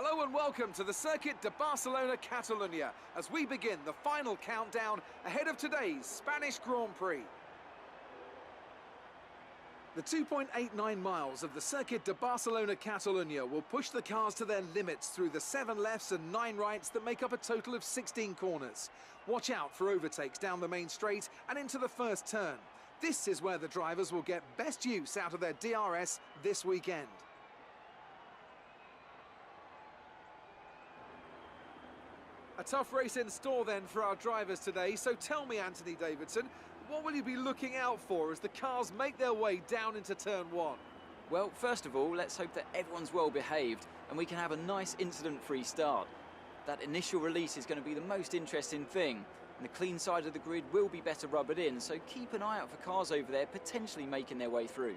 Hello and welcome to the Circuit de Barcelona Catalunya as we begin the final countdown ahead of today's Spanish Grand Prix. The 2.89 miles of the Circuit de Barcelona Catalunya will push the cars to their limits through the 7 lefts and 9 rights that make up a total of 16 corners. Watch out for overtakes down the main straight and into the first turn. This is where the drivers will get best use out of their DRS this weekend. A tough race in store then for our drivers today, so tell me, Anthony Davidson, what will you be looking out for as the cars make their way down into turn 1? Well, first of all, let's hope that everyone's well behaved and we can have a nice incident-free start. That initial release is going to be the most interesting thing, and the clean side of the grid will be better rubbered in, so keep an eye out for cars over there potentially making their way through.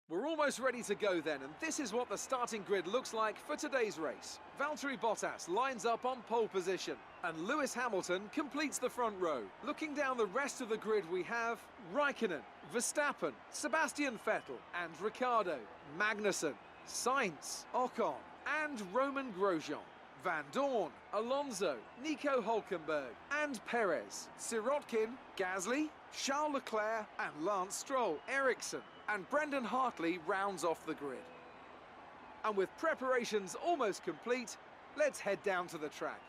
We're almost ready to go then, and this is what the starting grid looks like for today's race. Valtteri Bottas lines up on pole position, and Lewis Hamilton completes the front row. Looking down the rest of the grid, we have Raikkonen, Verstappen, Sebastian Vettel and Ricciardo, Magnussen, Sainz, Ocon and Roman Grosjean. Van Dorn, Alonso, Nico Hülkenberg and Perez, Sirotkin, Gasly, Charles Leclerc and Lance Stroll, Ericsson and Brendan Hartley rounds off the grid. And with preparations almost complete, let's head down to the track.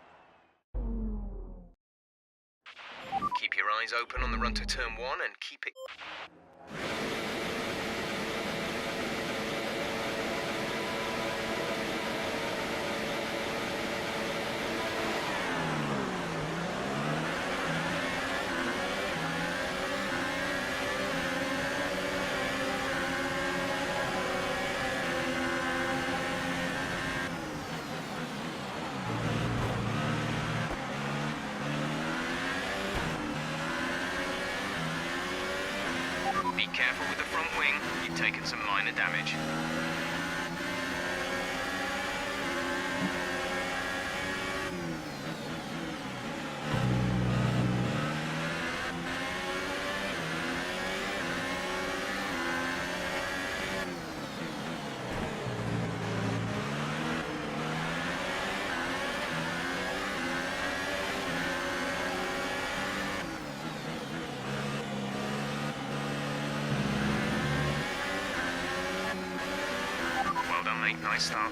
Keep your eyes open on the run to turn 1 and keep it... Be careful with the front wing, you've taken some minor damage. Nice start.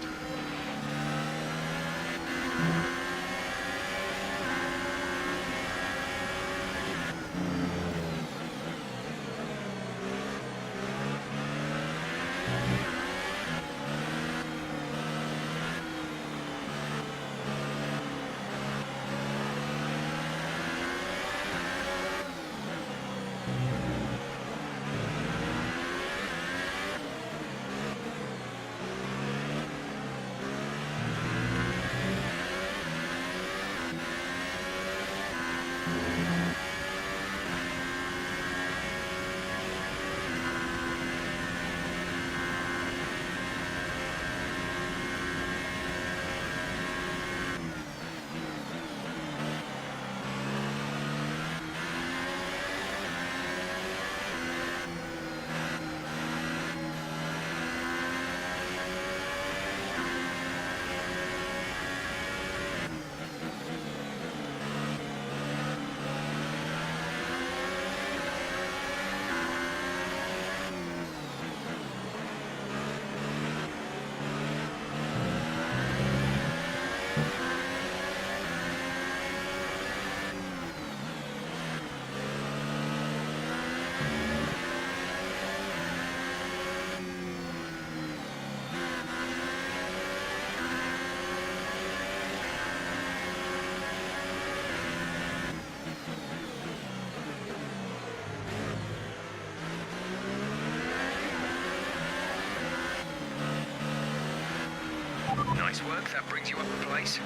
Nice work, that brings you up a place.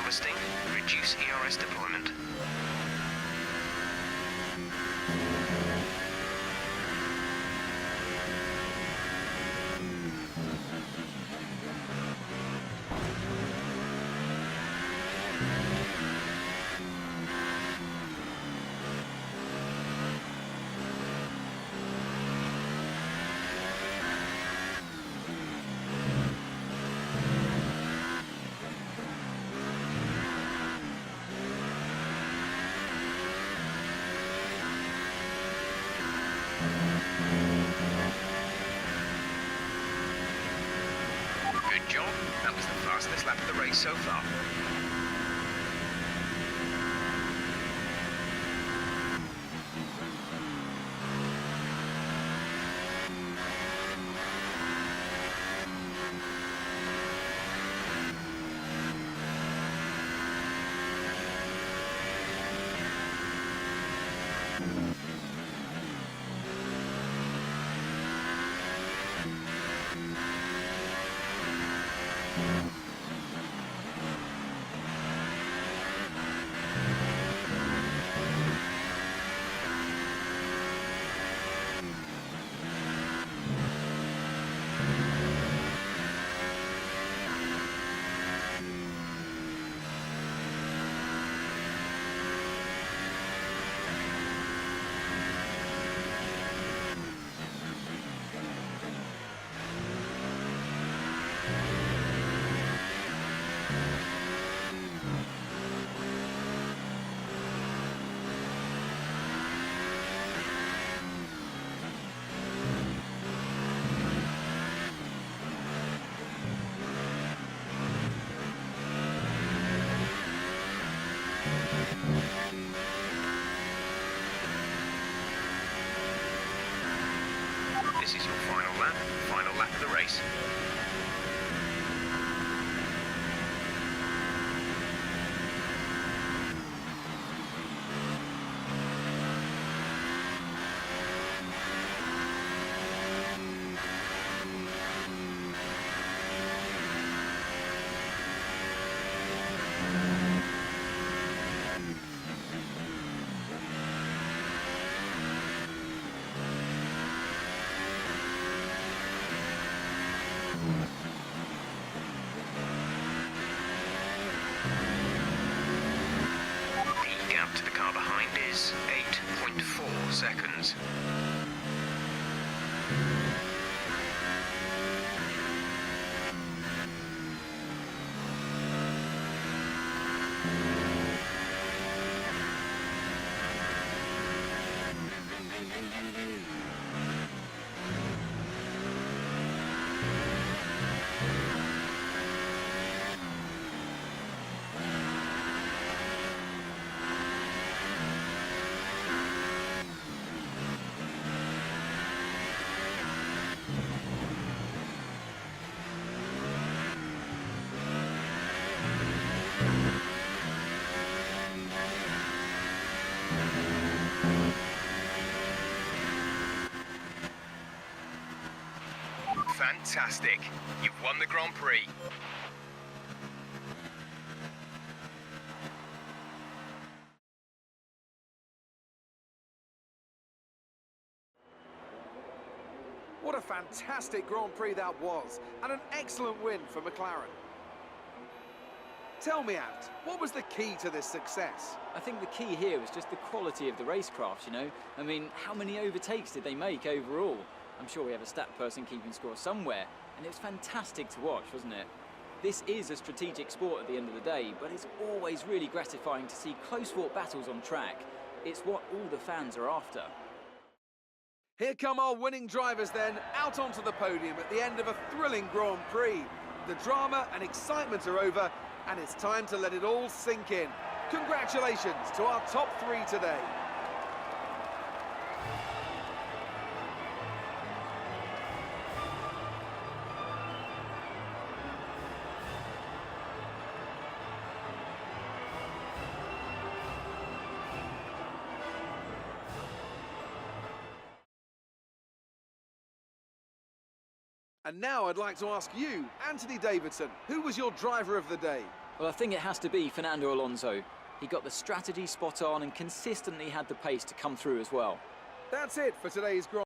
harvesting, reduce ERS deployment. Good job. That was the fastest lap of the race so far. This is your final lap of the race. The gap to the car behind is 8.4 seconds. Fantastic! You've won the Grand Prix. What a fantastic Grand Prix that was, and an excellent win for McLaren. Tell me, Ant, what was the key to this success? I think the key here was just the quality of the racecraft, you know. I mean, how many overtakes did they make overall? I'm sure we have a stat person keeping score somewhere, and it was fantastic to watch, wasn't it? This is a strategic sport at the end of the day, but it's always really gratifying to see close-fought battles on track. It's what all the fans are after. Here come our winning drivers then, out onto the podium at the end of a thrilling Grand Prix. The drama and excitement are over, and it's time to let it all sink in. Congratulations to our top three today. And now I'd like to ask you, Anthony Davidson, who was your driver of the day? Well, I think it has to be Fernando Alonso. He got the strategy spot on and consistently had the pace to come through as well. That's it for today's Grand